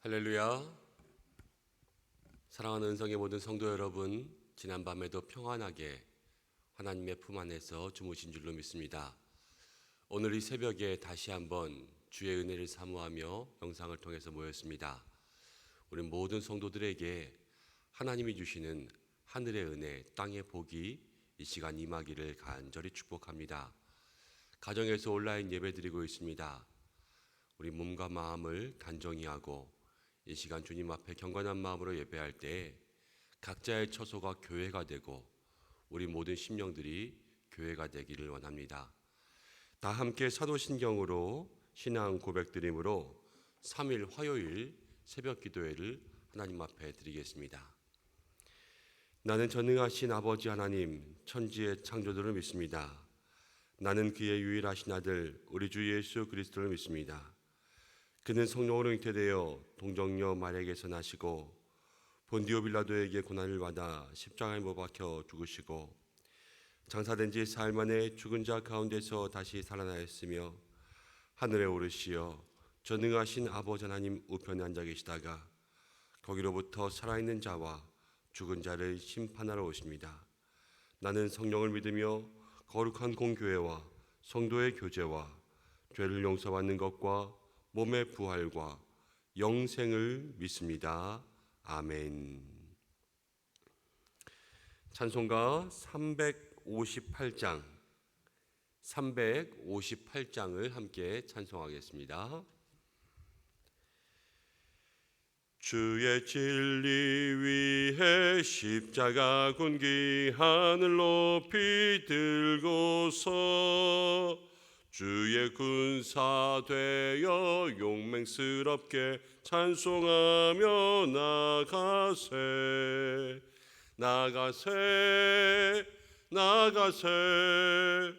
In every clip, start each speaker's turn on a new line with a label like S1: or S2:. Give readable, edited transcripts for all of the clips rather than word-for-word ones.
S1: 할렐루야. 사랑하는 은성의 모든 성도 여러분, 지난밤에도 평안하게 하나님의 품 안에서 주무신 줄로 믿습니다. 오늘 이 새벽에 다시 한번 주의 은혜를 사모하며 영상을 통해서 모였습니다. 우리 모든 성도들에게 하나님이 주시는 하늘의 은혜, 땅의 복이 이 시간 임하기를 간절히 축복합니다. 가정에서 온라인 예배 드리고 있습니다. 우리 몸과 마음을 단정히 하고 이 시간 주님 앞에 경건한 마음으로 예배할 때 각자의 처소가 교회가 되고 우리 모든 심령들이 교회가 되기를 원합니다. 다 함께 사도신경으로 신앙 고백드림으로 3일 화요일 새벽 기도회를 하나님 앞에 드리겠습니다. 나는 전능하신 아버지 하나님 천지의 창조주를 믿습니다. 나는 그의 유일하신 아들 우리 주 예수 그리스도를 믿습니다. 그는 성령으로 잉태되어 동정녀 마리아에게서 나시고 본디오 빌라도에게 고난을 받아 십자가에 못 박혀 죽으시고 장사된 지 사흘 만에 죽은 자 가운데서 다시 살아나셨으며 하늘에 오르시어 전능하신 아버지 하나님 우편에 앉아 계시다가 거기로부터 살아있는 자와 죽은 자를 심판하러 오십니다. 나는 성령을 믿으며 거룩한 공교회와 성도의 교제와 죄를 용서받는 것과 몸의 부활과 영생을 믿습니다. 아멘. 찬송가 358장을 함께 찬송하겠습니다. 주의 진리 위에 십자가 군기 하늘 높이 들고서 주의 군사 되어 용맹스럽게 찬송하며 나가세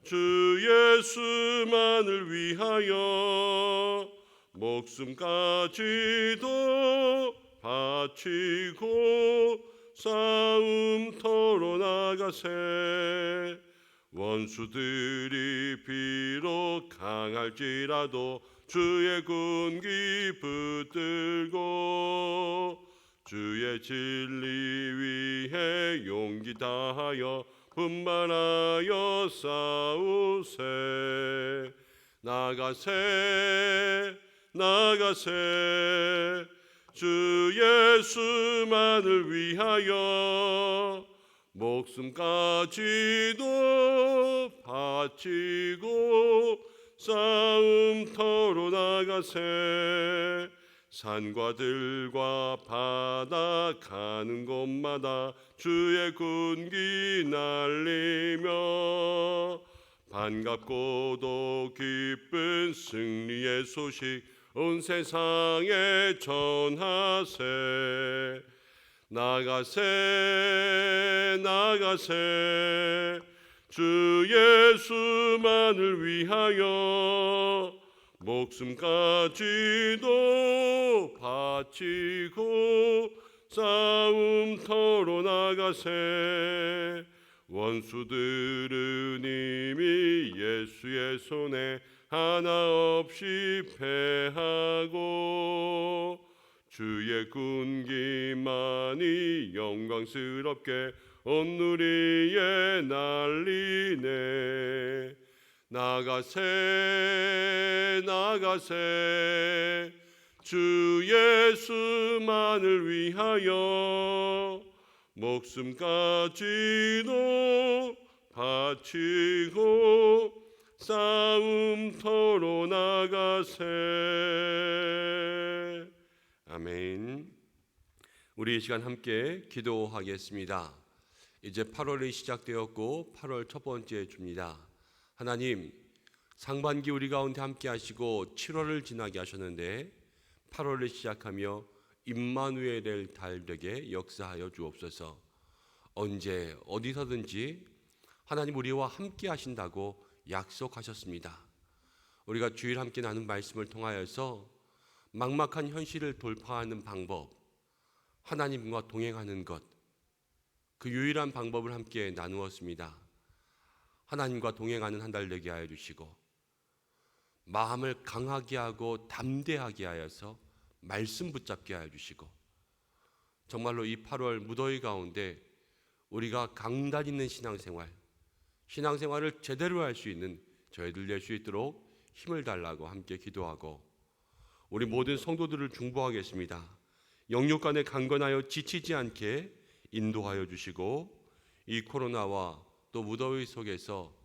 S1: 주 예수만을 위하여 목숨까지도 바치고 싸움터로 나가세 원수들이 비록 강할지라도 주의 군기 붙들고 주의 진리 위해 용기 다하여 분발하여 싸우세 나가세 주 예수만을 위하여 목숨까지도 바치고 싸움터로 나가세 산과 들과 바다 가는 곳마다 주의 군기 날리며 반갑고도 기쁜 승리의 소식 온 세상에 전하세 나가세 주 예수만을 위하여 목숨까지도 바치고 싸움터로 나가세 원수들은 이미 예수의 손에 하나 없이 패하고 주의 군기만이 영광스럽게 온 누리에 날리네 나가세 주 예수만을 위하여 목숨까지도 바치고 싸움터로 나가세. 아멘. 우리 이 시간 함께 기도하겠습니다. 이제 8월이 시작되었고 8월 첫 번째 주입니다. 하나님, 상반기 우리 가운데 함께 하시고 7월을 지나게 하셨는데 8월을 시작하며 임마누엘의 달 되게 역사하여 주옵소서. 언제 어디서든지 하나님 우리와 함께 하신다고 약속하셨습니다. 우리가 주일 함께 나눈 말씀을 통하여서 막막한 현실을 돌파하는 방법, 하나님과 동행하는 것, 그 유일한 방법을 함께 나누었습니다. 하나님과 동행하는 한 달 되게 하여 주시고 마음을 강하게 하고 담대하게 하여서 말씀 붙잡게 하여 주시고, 정말로 이 8월 무더위 가운데 우리가 강단 있는 신앙생활을 제대로 할 수 있는 저희들 될 수 있도록 힘을 달라고 함께 기도하고, 우리 모든 성도들을 중보하겠습니다. 영육간에 강건하여 지치지 않게 인도하여 주시고, 이 코로나와 또 무더위 속에서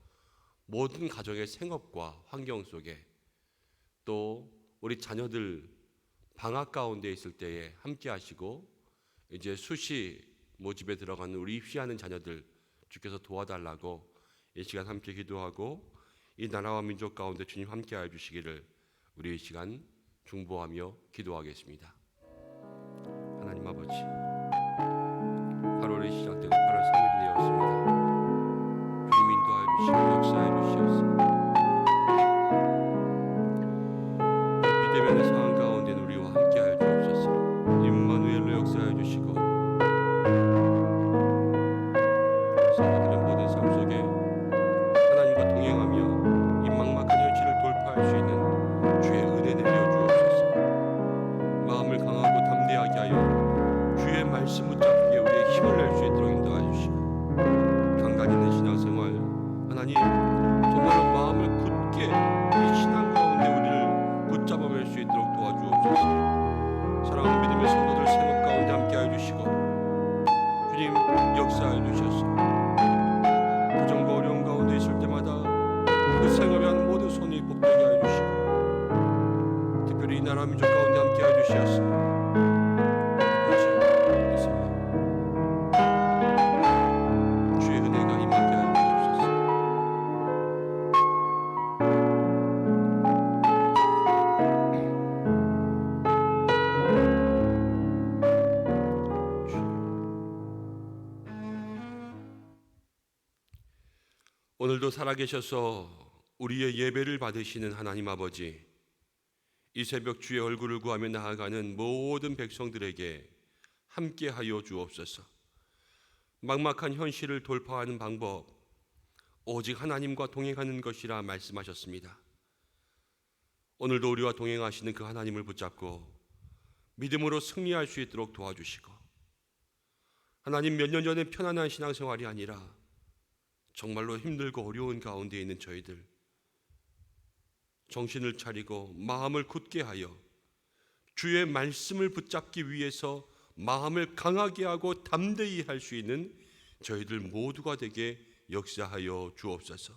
S1: 모든 가정의 생업과 환경 속에, 또 우리 자녀들 방학 가운데 있을 때에 함께 하시고, 이제 수시 모집에 들어가는 우리 입시하는 자녀들 주께서 도와달라고 이 시간 함께 기도하고, 이 나라와 민족 가운데 주님 함께 하여 주시기를 우리 이 시간 중보하며 기도하겠습니다. 하나님 아버지, 8월이 시작되고 8월 3일이 되었습니다. 주님 인도하여 주시고 역사해 주시옵소서. 비대면의 상황 가운데 우리와 함께 하여 주옵소서. 임마누엘로 역사해 주시고, 성도들의 모든 삶 속에 하나님과 동행하며 이 막막한 현실을 돌파할 수 있는 주의 은혜 내려 주옵소서. 마음을 강하고 담대하게 하여 주의 말씀 붙잡기에 우리의 힘을 낼 수 있도록 인도하여 주시고, 강단 있는 신앙생활, 하나님 정말로 마음을 굳게 이 신앙 가운데 우리를 붙잡아낼 수 있도록 도와주옵소서. 사랑하는 믿음의 성도들 생업 가운데 함께 하여 주시고, 주님 역사하여 주셔서 가정과 어려운 가운데 있을 때마다 그 생업에 하는 모든 손이 복되게 하여 주시고, 특별히 이 나라 민족 가운데 함께 하여 주시옵소서. 주의 은혜가 임하게 하여 주옵소서. 오늘도 살아계셔서 우리의 예배를 받으시는 하나님 아버지, 이 새벽 주의 얼굴을 구하며 나아가는 모든 백성들에게 함께하여 주옵소서. 막막한 현실을 돌파하는 방법, 오직 하나님과 동행하는 것이라 말씀하셨습니다. 오늘도 우리와 동행하시는 그 하나님을 붙잡고 믿음으로 승리할 수 있도록 도와주시고, 하나님 몇 년 전에 편안한 신앙생활이 아니라 정말로 힘들고 어려운 가운데 있는 저희들 정신을 차리고 마음을 굳게 하여 주의 말씀을 붙잡기 위해서 마음을 강하게 하고 담대히 할 수 있는 저희들 모두가 되게 역사하여 주옵소서.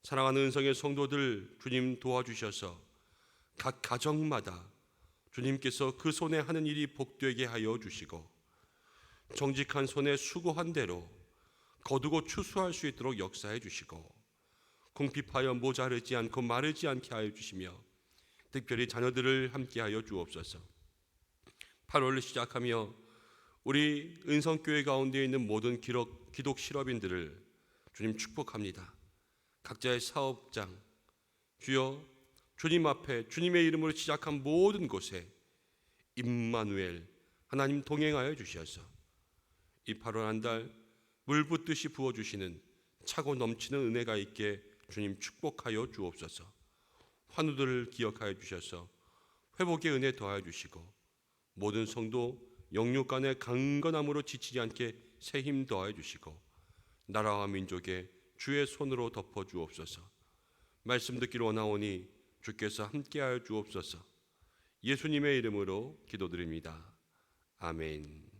S1: 사랑하는 은성의 성도들 주님 도와주셔서 각 가정마다 주님께서 그 손에 하는 일이 복되게 하여 주시고, 정직한 손에 수고한 대로 거두고 추수할 수 있도록 역사해 주시고, 궁핍하여 모자르지 않고 마르지 않게 하여 주시며, 특별히 자녀들을 함께하여 주옵소서. 8월을 시작하며 우리 은성교회 가운데 있는 모든 기독 실업인들을 주님 축복합니다. 각자의 사업장, 주여 주님 앞에 주님의 이름으로 시작한 모든 곳에 임마누엘 하나님 동행하여 주셔서 이 8월 한 달 물 붓듯이 부어주시는 차고 넘치는 은혜가 있게 주님 축복하여 주옵소서. 환우들을 기억하여 주셔서 회복의 은혜 더하여 주시고, 모든 성도 영육간의 강건함으로 지치지 않게 새 힘 더하여 주시고, 나라와 민족에 주의 손으로 덮어 주옵소서. 말씀 듣기로 원하오니 주께서 함께하여 주옵소서. 예수님의 이름으로 기도드립니다. 아멘.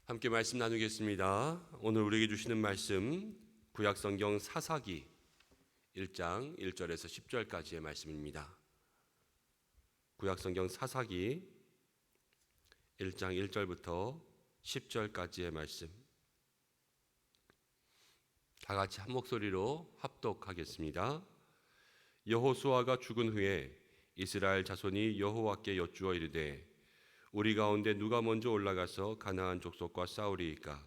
S1: 함께 말씀 나누겠습니다. 오늘 우리에게 주시는 말씀 구약성경 사사기 1장 1절에서 10절까지의 말씀입니다. 구약성경 사사기 1장 1절부터 10절까지의 말씀, 다 같이 한 목소리로 합독하겠습니다. 여호수아가 죽은 후에 이스라엘 자손이 여호와께 여쭈어 이르되, 우리 가운데 누가 먼저 올라가서 가나안 족속과 싸우리이까?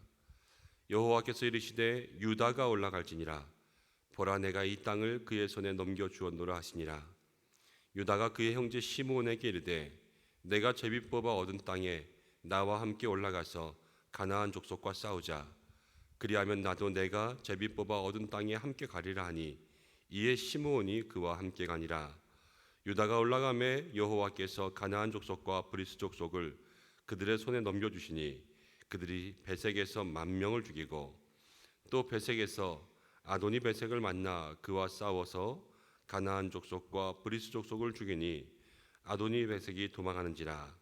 S1: 여호와께서 이르시되 유다가 올라갈지니라. 보라, 내가 이 땅을 그의 손에 넘겨 주었노라 하시니라. 유다가 그의 형제 시므온에게 이르되, 내가 제비 뽑아 얻은 땅에 나와 함께 올라가서 가나안 족속과 싸우자. 그리하면 나도 내가 제비 뽑아 얻은 땅에 함께 가리라 하니, 이에 시므온이 그와 함께 가니라. 유다가 올라가매 여호와께서 가나안 족속과 브리스 족속을 그들의 손에 넘겨주시니 그들이 베색에서 10,000명을 죽이고 또 베색에서 아도니 베색을 만나 그와 싸워서 가나안 족속과 브리스 족속을 죽이니 아도니 베색이 도망하는지라.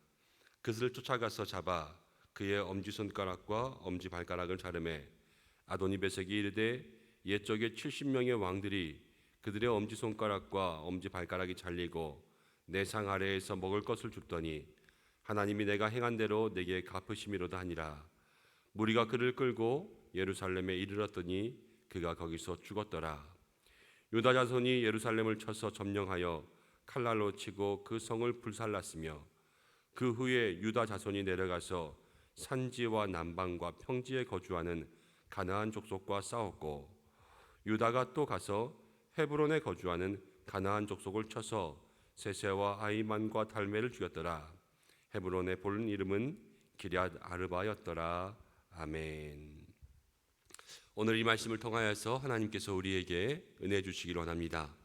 S1: 그들을 쫓아가서 잡아 그의 엄지손가락과 엄지발가락을 자르매 아도니 베색이 이르되 옛적에 70명의 왕들이 그들의 엄지손가락과 엄지발가락이 잘리고 내 상 아래에서 먹을 것을 줍더니 하나님이 내가 행한 대로 내게 갚으심이로다 하니라. 무리가 그를 끌고 예루살렘에 이르렀더니 그가 거기서 죽었더라. 유다 자손이 예루살렘을 쳐서 점령하여 칼날로 치고 그 성을 불살랐으며 그 후에 유다 자손이 내려가서 산지와 남방과 평지에 거주하는 가나안 족속과 싸웠고 유다가 또 가서 헤브론에 거주하는 가나안 족속을 쳐서 세세와 아이만과 달메를 죽였더라. 헤브론의 본 이름은 기럇 아르바였더라. 아멘. 오늘 이 말씀을 통하여서 하나님께서 우리에게 은혜 주시기를 원합니다.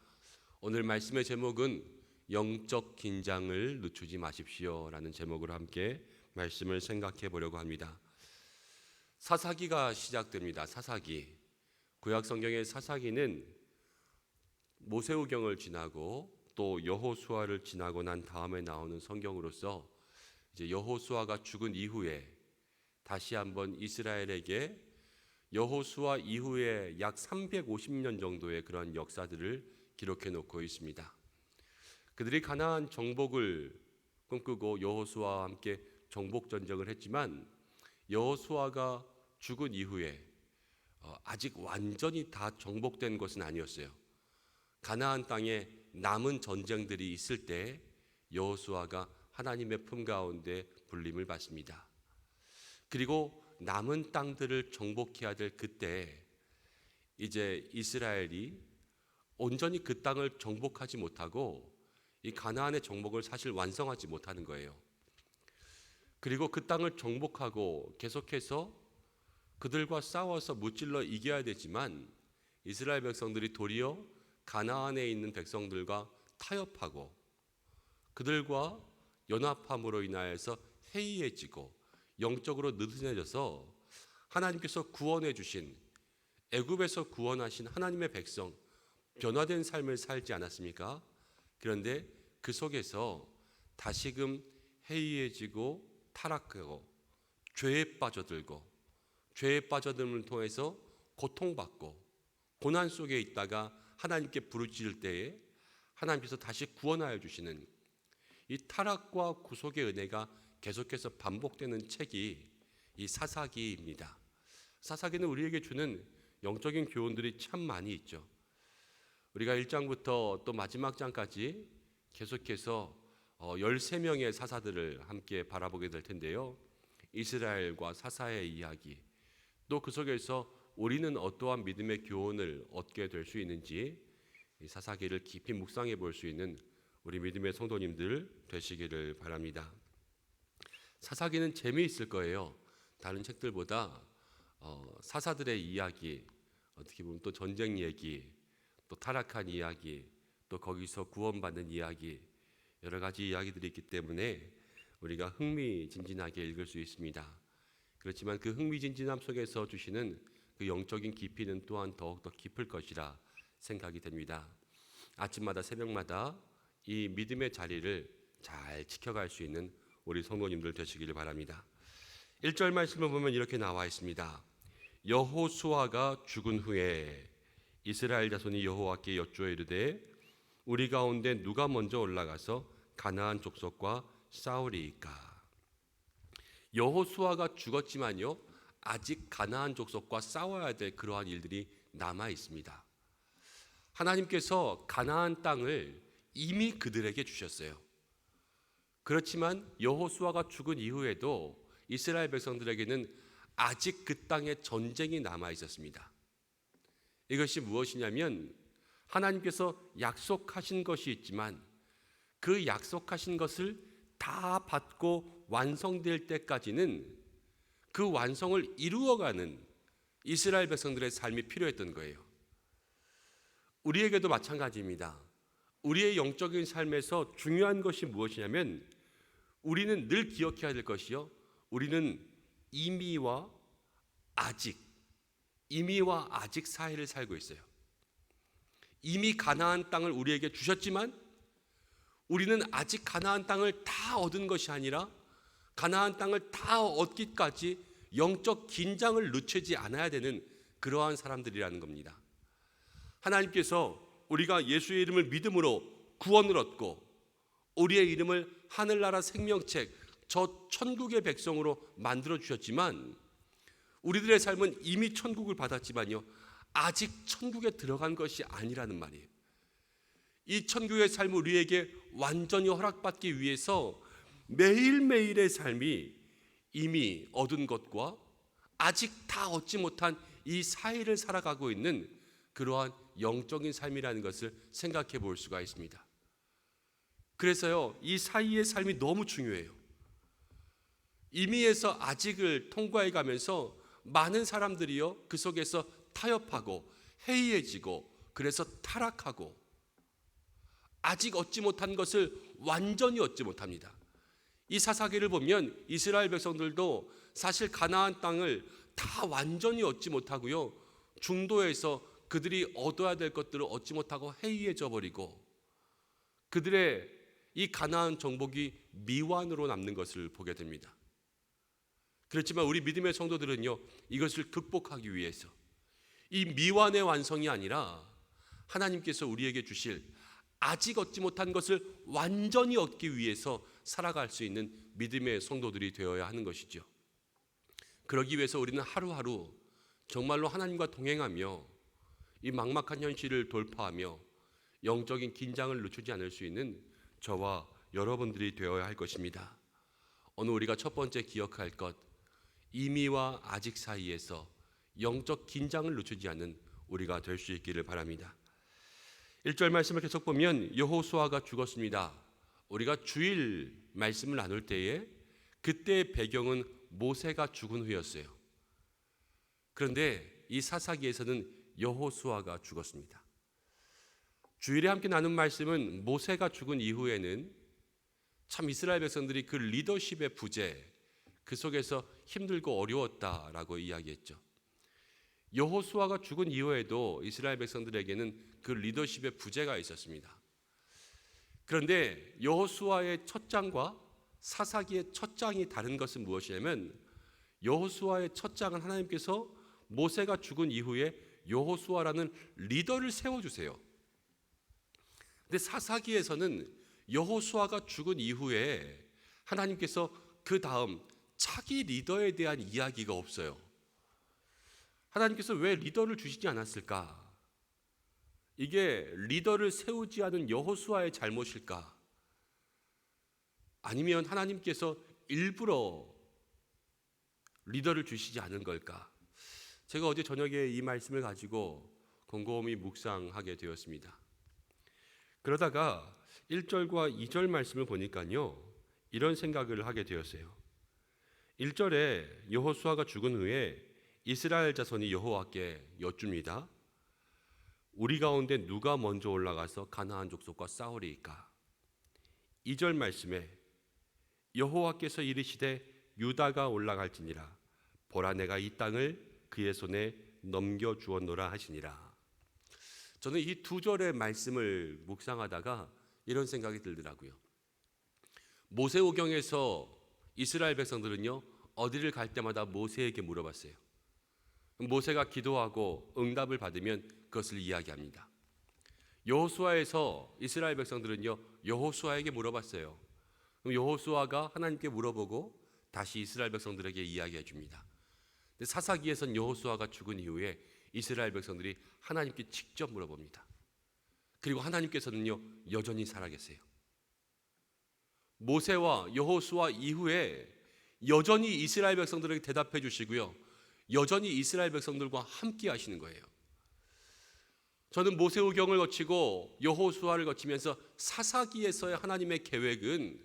S1: 오늘 말씀의 제목은 영적 긴장을 늦추지 마십시오 라는 제목으로 함께 말씀을 생각해 보려고 합니다. 사사기가 시작됩니다. 사사기. 구약 성경의 사사기는 모세오경을 지나고 또 여호수아를 지나고 난 다음에 나오는 성경으로서 이제 여호수아가 죽은 이후에 다시 한번 이스라엘에게 여호수아 이후에 약 350년 정도의 그런 역사들을 기록해 놓고 있습니다. 그들이 가나안 정복을 꿈꾸고 여호수아와 함께 정복 전쟁을 했지만 여호수아가 죽은 이후에 아직 완전히 다 정복된 것은 아니었어요. 가나안 땅에 남은 전쟁들이 있을 때 여호수아가 하나님의 품 가운데 불림을 받습니다. 그리고 남은 땅들을 정복해야 될 그때 이제 이스라엘이 온전히 그 땅을 정복하지 못하고 이 가나안의 정복을 사실 완성하지 못하는 거예요. 그리고 그 땅을 정복하고 계속해서 그들과 싸워서 무찔러 이겨야 되지만 이스라엘 백성들이 도리어 가나안에 있는 백성들과 타협하고 그들과 연합함으로 인하여서 해이해지고 영적으로 느슨해져서 하나님께서 구원해 주신 애굽에서 구원하신 하나님의 백성 변화된 삶을 살지 않았습니까? 그런데 그 속에서 다시금 해이해지고 타락하고 죄에 빠져들고 죄에 빠져듦을 통해서 고통받고 고난 속에 있다가 하나님께 부르짖을 때에 하나님께서 다시 구원하여 주시는 이 타락과 구속의 은혜가 계속해서 반복되는 책이 이 사사기입니다. 사사기는 우리에게 주는 영적인 교훈들이 참 많이 있죠. 우리가 1장부터 또 마지막 장까지 계속해서 13명의 사사들을 함께 바라보게 될 텐데요. 이스라엘과 사사의 이야기, 또 그 속에서 우리는 어떠한 믿음의 교훈을 얻게 될 수 있는지 이 사사기를 깊이 묵상해 볼 수 있는 우리 믿음의 성도님들 되시기를 바랍니다. 사사기는 재미있을 거예요. 다른 책들보다 사사들의 이야기, 어떻게 보면 또 전쟁 얘기, 또 타락한 이야기, 또 거기서 구원받는 이야기, 여러 가지 이야기들이 있기 때문에 우리가 흥미진진하게 읽을 수 있습니다. 그렇지만 그 흥미진진함 속에서 주시는 그 영적인 깊이는 또한 더욱더 깊을 것이라 생각이 됩니다. 아침마다 새벽마다 이 믿음의 자리를 잘 지켜갈 수 있는 우리 성도님들 되시기를 바랍니다. 1절 말씀을 보면 이렇게 나와 있습니다. 여호수아가 죽은 후에 이스라엘 자손이 여호와께 여쭈어 이르되 우리 가운데 누가 먼저 올라가서 가나안 족속과 싸우리이까. 여호수아가 죽었지만요 아직 가나안 족속과 싸워야 될 그러한 일들이 남아 있습니다. 하나님께서 가나안 땅을 이미 그들에게 주셨어요. 그렇지만 여호수아가 죽은 이후에도 이스라엘 백성들에게는 아직 그 땅에 전쟁이 남아 있었습니다. 이것이 무엇이냐면 하나님께서 약속하신 것이 있지만 그 약속하신 것을 다 받고 완성될 때까지는 그 완성을 이루어가는 이스라엘 백성들의 삶이 필요했던 거예요. 우리에게도 마찬가지입니다. 우리의 영적인 삶에서 중요한 것이 무엇이냐면 우리는 늘 기억해야 될 것이요, 우리는 이미와 아직 사이를 살고 있어요. 이미 가나안 땅을 우리에게 주셨지만 우리는 아직 가나안 땅을 다 얻은 것이 아니라 가나안 땅을 다 얻기까지 영적 긴장을 늦추지 않아야 되는 그러한 사람들이라는 겁니다. 하나님께서 우리가 예수의 이름을 믿음으로 구원을 얻고 우리의 이름을 하늘나라 생명책, 저 천국의 백성으로 만들어 주셨지만 우리들의 삶은 이미 천국을 받았지만요, 아직 천국에 들어간 것이 아니라는 말이에요. 이 천국의 삶을 우리에게 완전히 허락받기 위해서 매일매일의 삶이 이미 얻은 것과 아직 다 얻지 못한 이 사이를 살아가고 있는 그러한 영적인 삶이라는 것을 생각해 볼 수가 있습니다. 그래서요, 이 사이의 삶이 너무 중요해요. 이미에서 아직을 통과해 가면서 많은 사람들이요, 그 속에서 타협하고 해이해지고 그래서 타락하고 아직 얻지 못한 것을 완전히 얻지 못합니다. 이 사사기를 보면 이스라엘 백성들도 사실 가나안 땅을 다 완전히 얻지 못하고요, 중도에서 그들이 얻어야 될 것들을 얻지 못하고 해이해져 버리고 그들의 이 가나안 정복이 미완으로 남는 것을 보게 됩니다. 그렇지만 우리 믿음의 성도들은요, 이것을 극복하기 위해서 이 미완의 완성이 아니라 하나님께서 우리에게 주실 아직 얻지 못한 것을 완전히 얻기 위해서 살아갈 수 있는 믿음의 성도들이 되어야 하는 것이죠. 그러기 위해서 우리는 하루하루 정말로 하나님과 동행하며 이 막막한 현실을 돌파하며 영적인 긴장을 늦추지 않을 수 있는 저와 여러분들이 되어야 할 것입니다. 오늘 우리가 첫 번째 기억할 것, 이미와 아직 사이에서 영적 긴장을 늦추지 않는 우리가 될 수 있기를 바랍니다. 1절 말씀을 계속 보면 여호수아가 죽었습니다. 우리가 주일 말씀을 나눌 때에 그때의 배경은 모세가 죽은 후였어요. 그런데 이 사사기에서는 여호수아가 죽었습니다. 주일에 함께 나눈 말씀은 모세가 죽은 이후에는 참 이스라엘 백성들이 그 리더십의 부재, 그 속에서 힘들고 어려웠다라고 이야기했죠. 여호수아가 죽은 이후에도 이스라엘 백성들에게는 그 리더십의 부재가 있었습니다. 그런데 여호수아의 첫 장과 사사기의 첫 장이 다른 것은 무엇이냐면 여호수아의 첫 장은 하나님께서 모세가 죽은 이후에 여호수아라는 리더를 세워주세요. 근데 사사기에서는 여호수아가 죽은 이후에 하나님께서 그 다음 차기 리더에 대한 이야기가 없어요. 하나님께서 왜 리더를 주시지 않았을까? 이게 리더를 세우지 않은 여호수아의 잘못일까? 아니면 하나님께서 일부러 리더를 주시지 않은 걸까? 제가 어제 저녁에 이 말씀을 가지고 곰곰이 묵상하게 되었습니다. 그러다가 1절과 2절 말씀을 보니까요, 이런 생각을 하게 되었어요. 1절에 여호수아가 죽은 후에 이스라엘 자손이 여호와께 여쭙니다. 우리 가운데 누가 먼저 올라가서 가나안 족속과 싸우리이까? 2절 말씀에 여호와께서 이르시되 유다가 올라갈지니라 보라 내가 이 땅을 그의 손에 넘겨주었노라 하시니라. 저는 이 두 절의 말씀을 묵상하다가 이런 생각이 들더라고요. 모세오경에서 이스라엘 백성들은요, 어디를 갈 때마다 모세에게 물어봤어요. 모세가 기도하고 응답을 받으면 그것을 이야기합니다. 여호수아에서 이스라엘 백성들은요, 여호수아에게 물어봤어요. 그럼 여호수아가 하나님께 물어보고 다시 이스라엘 백성들에게 이야기해 줍니다. 근데 사사기에서는 여호수아가 죽은 이후에 이스라엘 백성들이 하나님께 직접 물어봅니다. 그리고 하나님께서는요, 여전히 살아계세요. 모세와 여호수아 이후에 여전히 이스라엘 백성들에게 대답해 주시고요, 여전히 이스라엘 백성들과 함께 하시는 거예요. 저는 모세오경을 거치고 여호수아를 거치면서 사사기에서의 하나님의 계획은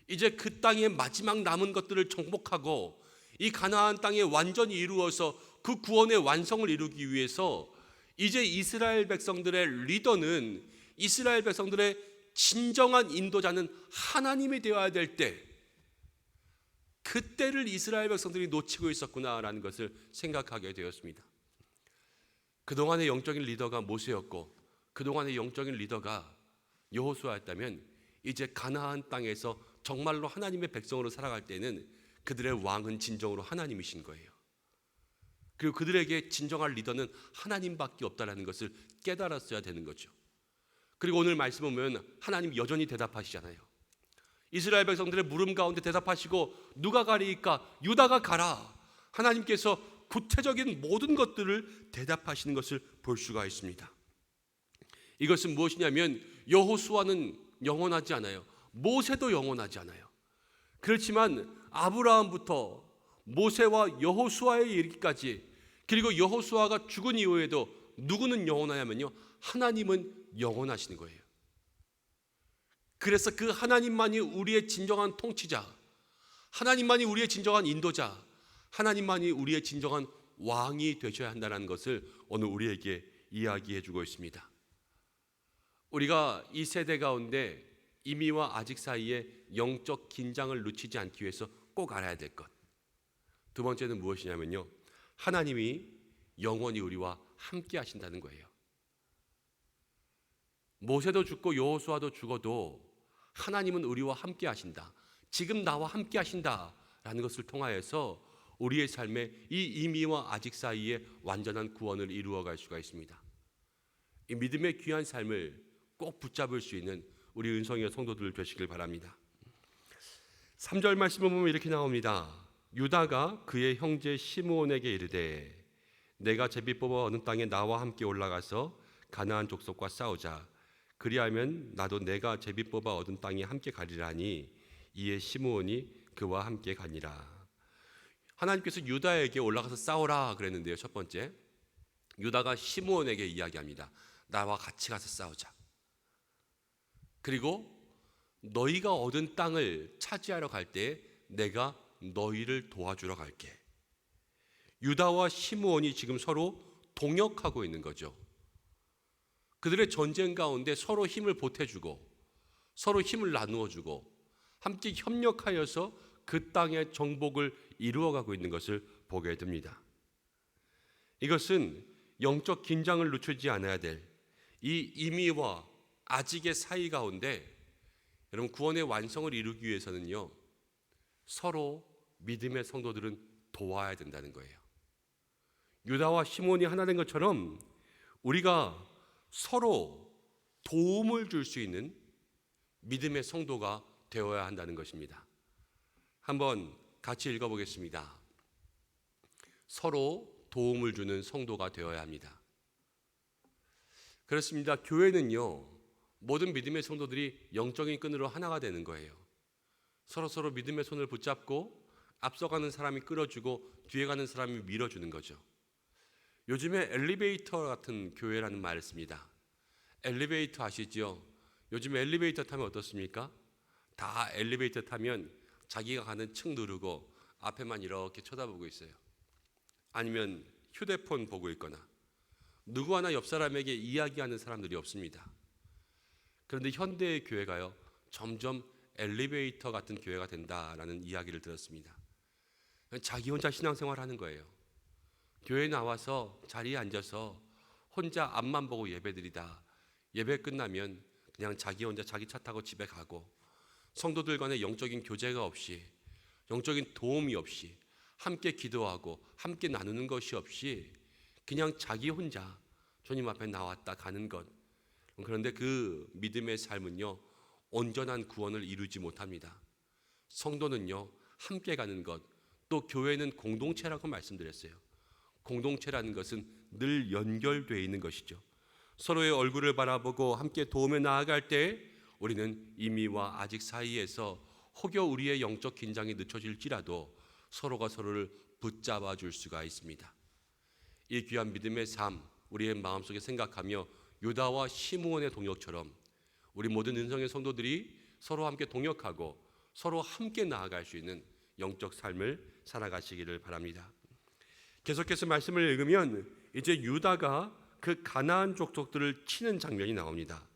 S1: 이제 그 땅의 마지막 남은 것들을 정복하고 이 가나안 땅에 완전히 이루어서 그 구원의 완성을 이루기 위해서 이제 이스라엘 백성들의 리더는 이스라엘 백성들의 진정한 인도자는 하나님이 되어야 될 때, 그때를 이스라엘 백성들이 놓치고 있었구나라는 것을 생각하게 되었습니다. 그동안의 영적인 리더가 모세였고 그동안의 영적인 리더가 여호수아였다면, 이제 가나안 땅에서 정말로 하나님의 백성으로 살아갈 때는 그들의 왕은 진정으로 하나님이신 거예요. 그리고 그들에게 진정한 리더는 하나님밖에 없다는 것을 깨달았어야 되는 거죠. 그리고 오늘 말씀 보면 하나님 여전히 대답하시잖아요. 이스라엘 백성들의 물음 가운데 대답하시고, 누가 가리이까? 유다가 가라. 하나님께서 구체적인 모든 것들을 대답하시는 것을 볼 수가 있습니다. 이것은 무엇이냐면, 여호수아는 영원하지 않아요. 모세도 영원하지 않아요. 그렇지만 아브라함부터 모세와 여호수아에 이르기까지, 그리고 여호수아가 죽은 이후에도 누구는 영원하냐면요, 하나님은 영원하시는 거예요. 그래서 그 하나님만이 우리의 진정한 통치자, 하나님만이 우리의 진정한 인도자, 하나님만이 우리의 진정한 왕이 되셔야 한다는 것을 오늘 우리에게 이야기해 주고 있습니다. 우리가 이 세대 가운데 이미와 아직 사이에 영적 긴장을 늦추지 않기 위해서 꼭 알아야 될 것, 두 번째는 무엇이냐면요, 하나님이 영원히 우리와 함께 하신다는 거예요. 모세도 죽고 여호수아도 죽어도 하나님은 우리와 함께 하신다, 지금 나와 함께 하신다라는 것을 통하여서 우리의 삶에 이 이미와 아직 사이에 완전한 구원을 이루어갈 수가 있습니다. 이 믿음의 귀한 삶을 꼭 붙잡을 수 있는 우리 은성의 성도들 되시길 바랍니다. 3절 말씀을 보면 이렇게 나옵니다. 유다가 그의 형제 시므온에게 이르되, 내가 제비 뽑아 얻은 땅에 나와 함께 올라가서 가나안 족속과 싸우자. 그리하면 나도 내가 제비 뽑아 얻은 땅에 함께 가리라니, 이에 시므온이 그와 함께 가니라. 하나님께서 유다에게 올라가서 싸우라 그랬는데요, 첫 번째, 유다가 시므온에게 이야기합니다. 나와 같이 가서 싸우자. 그리고 너희가 얻은 땅을 차지하러 갈 때 내가 너희를 도와주러 갈게. 유다와 시므온이 지금 서로 동역하고 있는 거죠. 그들의 전쟁 가운데 서로 힘을 보태주고 서로 힘을 나누어주고 함께 협력하여서 그 땅의 정복을 이루어가고 있는 것을 보게 됩니다. 이것은 영적 긴장을 늦추지 않아야 될 이 이미와 아직의 사이 가운데, 여러분, 구원의 완성을 이루기 위해서는요, 서로 믿음의 성도들은 도와야 된다는 거예요. 유다와 시몬이 하나 된 것처럼 우리가 서로 도움을 줄 수 있는 믿음의 성도가 되어야 한다는 것입니다. 한번 같이 읽어보겠습니다. 서로 도움을 주는 성도가 되어야 합니다. 그렇습니다. 교회는요, 모든 믿음의 성도들이 영적인 끈으로 하나가 되는 거예요. 서로 믿음의 손을 붙잡고 앞서가는 사람이 끌어주고 뒤에 가는 사람이 밀어주는 거죠. 요즘에 엘리베이터 같은 교회라는 말을 씁니다. 엘리베이터 아시죠? 요즘 엘리베이터 타면 어떻습니까? 다 엘리베이터 타면 자기가 가는 층 누르고 앞에만 이렇게 쳐다보고 있어요. 아니면 휴대폰 보고 있거나 누구 하나 옆 사람에게 이야기하는 사람들이 없습니다. 그런데 현대의 교회가요, 점점 엘리베이터 같은 교회가 된다라는 이야기를 들었습니다. 자기 혼자 신앙생활하는 거예요. 교회에 나와서 자리에 앉아서 혼자 앞만 보고 예배드리다 예배 끝나면 그냥 자기 혼자 자기 차 타고 집에 가고, 성도들 간의 영적인 교제가 없이, 영적인 도움이 없이, 함께 기도하고 함께 나누는 것이 없이 그냥 자기 혼자 주님 앞에 나왔다 가는 것. 그런데 그 믿음의 삶은요, 온전한 구원을 이루지 못합니다. 성도는요, 함께 가는 것, 또 교회는 공동체라고 말씀드렸어요. 공동체라는 것은 늘 연결되어 있는 것이죠. 서로의 얼굴을 바라보고 함께 도움에 나아갈 때 우리는 이미와 아직 사이에서 혹여 우리의 영적 긴장이 늦춰질지라도 서로가 서로를 붙잡아 줄 수가 있습니다. 이 귀한 믿음의 삶, 우리의 마음속에 생각하며 유다와 시므온의 동역처럼 우리 모든 은성의 성도들이 서로 함께 동역하고 서로 함께 나아갈 수 있는 영적 삶을 살아가시기를 바랍니다. 계속해서 말씀을 읽으면 이제 유다가 그 가나안 족속들을 치는 장면이 나옵니다.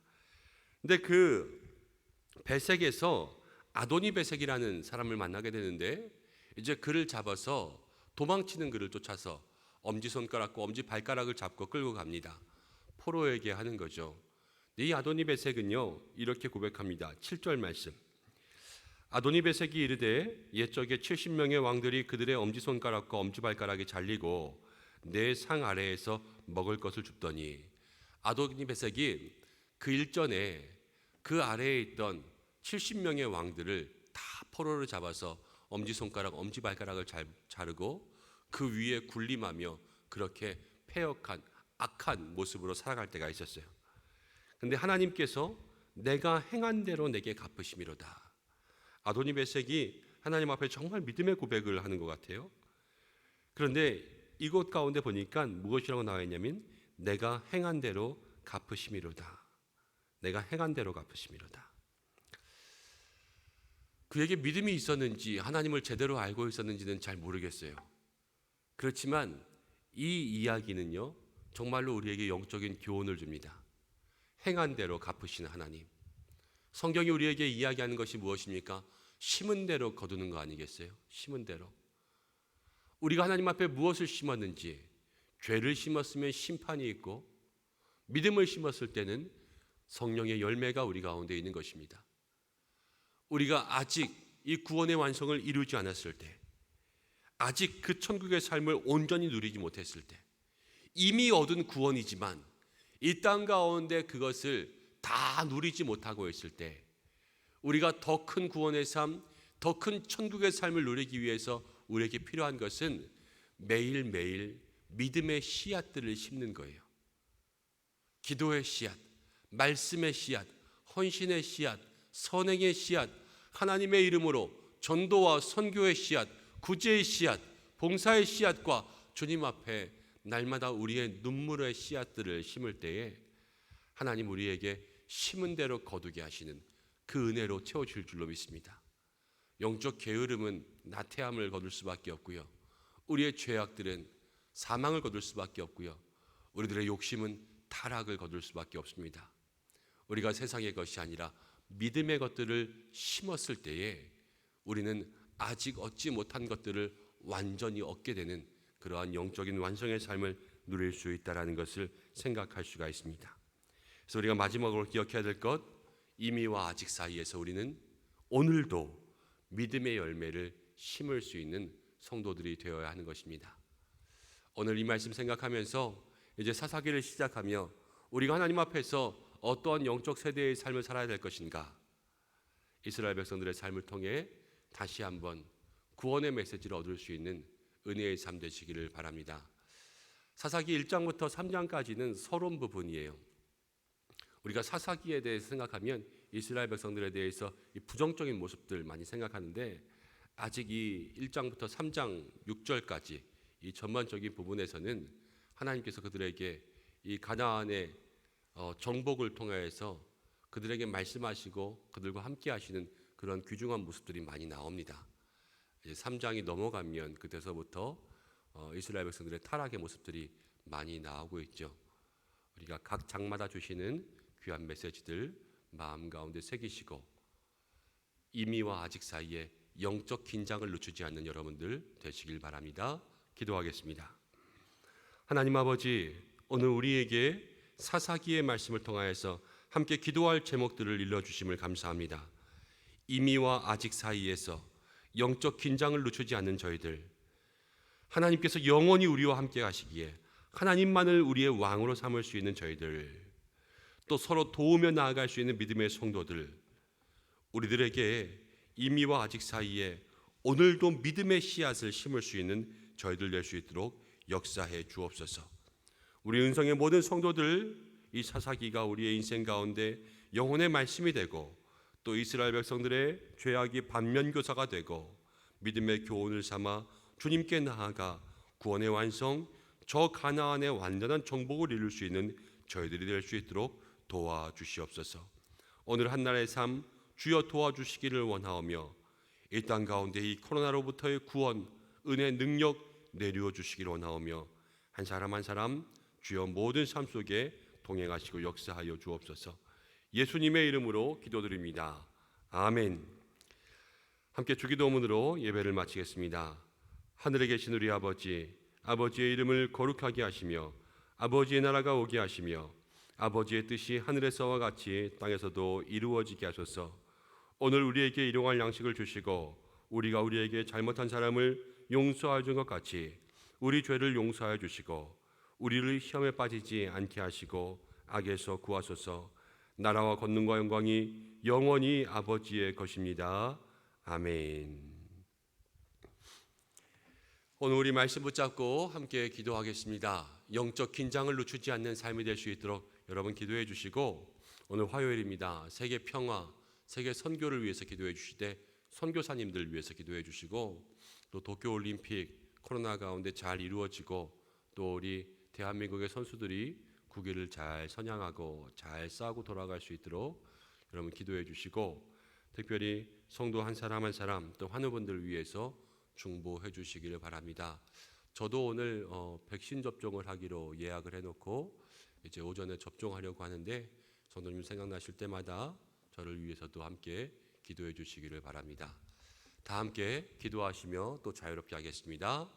S1: 근데 그 베색에서 아도니 베색이라는 사람을 만나게 되는데 이제 그를 잡아서 도망치는 그를 쫓아서 엄지손가락과 엄지발가락을 잡고 끌고 갑니다. 포로에게 하는 거죠. 이 아도니 베색은요 이렇게 고백합니다. 7절 말씀. 아도니 베색이 이르되 옛적에 70명의 왕들이 그들의 엄지손가락과 엄지발가락이 잘리고 내 상 아래에서 먹을 것을 줍더니, 아도니 베색이 그 일전에 그 아래에 있던 70명의 왕들을 다 포로를 잡아서 엄지손가락, 엄지발가락을 자르고 그 위에 군림하며 그렇게 패역한 악한 모습으로 살아갈 때가 있었어요. 근데 하나님께서 내가 행한 대로 내게 갚으심이로다. 아도니 베색이 하나님 앞에 정말 믿음의 고백을 하는 것 같아요. 그런데 이곳 가운데 보니까 무엇이라고 나와 있냐면 내가 행한 대로 갚으심이로다. 내가 행한 대로 갚으심이로다. 그에게 믿음이 있었는지 하나님을 제대로 알고 있었는지는 잘 모르겠어요. 그렇지만 이 이야기는요 정말로 우리에게 영적인 교훈을 줍니다. 행한 대로 갚으시는 하나님. 성경이 우리에게 이야기하는 것이 무엇입니까? 심은 대로 거두는 거 아니겠어요? 심은 대로. 우리가 하나님 앞에 무엇을 심었는지, 죄를 심었으면 심판이 있고 믿음을 심었을 때는 성령의 열매가 우리 가운데 있는 것입니다. 우리가 아직 이 구원의 완성을 이루지 않았을 때, 아직 그 천국의 삶을 온전히 누리지 못했을 때, 이미 얻은 구원이지만 이 땅 가운데 그것을 다 누리지 못하고 있을 때, 우리가 더 큰 구원의 삶, 더 큰 천국의 삶을 누리기 위해서 우리에게 필요한 것은 매일매일 믿음의 씨앗들을 심는 거예요. 기도의 씨앗, 말씀의 씨앗, 헌신의 씨앗, 선행의 씨앗, 하나님의 이름으로 전도와 선교의 씨앗, 구제의 씨앗, 봉사의 씨앗과 주님 앞에 날마다 우리의 눈물의 씨앗들을 심을 때에 하나님 우리에게 심은 대로 거두게 하시는 그 은혜로 채워줄 줄로 믿습니다. 영적 게으름은 나태함을 거둘 수밖에 없고요. 우리의 죄악들은 사망을 거둘 수밖에 없고요. 우리들의 욕심은 타락을 거둘 수밖에 없습니다. 우리가 세상의 것이 아니라 믿음의 것들을 심었을 때에 우리는 아직 얻지 못한 것들을 완전히 얻게 되는 그러한 영적인 완성의 삶을 누릴 수 있다는 것을 생각할 수가 있습니다. 그래서 우리가 마지막으로 기억해야 될 것, 이미와 아직 사이에서 우리는 오늘도 믿음의 열매를 심을 수 있는 성도들이 되어야 하는 것입니다. 오늘 이 말씀 생각하면서 이제 사사기를 시작하며 우리가 하나님 앞에서 어떠한 영적 세대의 삶을 살아야 될 것인가, 이스라엘 백성들의 삶을 통해 다시 한번 구원의 메시지를 얻을 수 있는 은혜의 삶 되시기를 바랍니다. 사사기 1장부터 3장까지는 서론 부분이에요. 우리가 사사기에 대해서 생각하면 이스라엘 백성들에 대해서 부정적인 모습들 많이 생각하는데, 아직 이 1장부터 3장 6절까지 이 전반적인 부분에서는 하나님께서 그들에게 이 가나안의 정복을 통해서 그들에게 말씀하시고 그들과 함께 하시는 그런 귀중한 모습들이 많이 나옵니다. 이제 3장이 넘어가면 그때서부터 이스라엘 백성들의 타락의 모습들이 많이 나오고 있죠. 우리가 각 장마다 주시는 귀한 메시지들 마음 가운데 새기시고 이미와 아직 사이에 영적 긴장을 늦추지 않는 여러분들 되시길 바랍니다. 기도하겠습니다. 하나님 아버지, 오늘 우리에게 사사기의 말씀을 통하여서 함께 기도할 제목들을 일러주심을 감사합니다. 이미와 아직 사이에서 영적 긴장을 늦추지 않는 저희들, 하나님께서 영원히 우리와 함께 하시기에 하나님만을 우리의 왕으로 삼을 수 있는 저희들, 또 서로 도우며 나아갈 수 있는 믿음의 성도들, 우리들에게 이미와 아직 사이에 오늘도 믿음의 씨앗을 심을 수 있는 저희들 될 수 있도록 역사해 주옵소서. 우리 은성의 모든 성도들, 이 사사기가 우리의 인생 가운데 영혼의 말씀이 되고 또 이스라엘 백성들의 죄악이 반면교사가 되고 믿음의 교훈을 삼아 주님께 나아가 구원의 완성, 저 가나안의 완전한 정복을 이룰 수 있는 저희들이 될 수 있도록 도와주시옵소서. 오늘 한날의 삶 주여 도와주시기를 원하오며 이 땅 가운데 이 코로나로부터의 구원, 은혜, 능력 내려 주시기를 원하오며 한 사람 한 사람 주여 모든 삶 속에 동행하시고 역사하여 주옵소서. 예수님의 이름으로 기도드립니다. 아멘. 함께 주기도문으로 예배를 마치겠습니다. 하늘에 계신 우리 아버지, 아버지의 이름을 거룩하게 하시며 아버지의 나라가 오게 하시며 아버지의 뜻이 하늘에서와 같이 땅에서도 이루어지게 하소서. 오늘 우리에게 일용할 양식을 주시고 우리가 우리에게 잘못한 사람을 용서하여 준 것 같이 우리 죄를 용서하여 주시고 우리를 시험에 빠지지 않게 하시고 악에서 구하소서. 나라와 권능과 영광이 영원히 아버지의 것입니다. 아멘. 오늘 우리 말씀 붙잡고 함께 기도하겠습니다. 영적 긴장을 늦추지 않는 삶이 될 수 있도록 여러분 기도해 주시고, 오늘 화요일입니다. 세계 평화, 세계 선교를 위해서 기도해 주시되 선교사님들 위해서 기도해 주시고, 또 도쿄올림픽 코로나 가운데 잘 이루어지고 또 우리 대한민국의 선수들이 국위를 잘 선양하고 잘 싸우고 돌아갈 수 있도록 여러분 기도해 주시고, 특별히 성도 한 사람 한 사람 또 환우분들 위해서 중보해 주시기를 바랍니다. 저도 오늘 백신 접종을 하기로 예약을 해놓고 이제 오전에 접종하려고 하는데 성도님 생각나실 때마다 저를 위해서도 함께 기도해 주시기를 바랍니다. 다 함께 기도하시며 또 자유롭게 하겠습니다.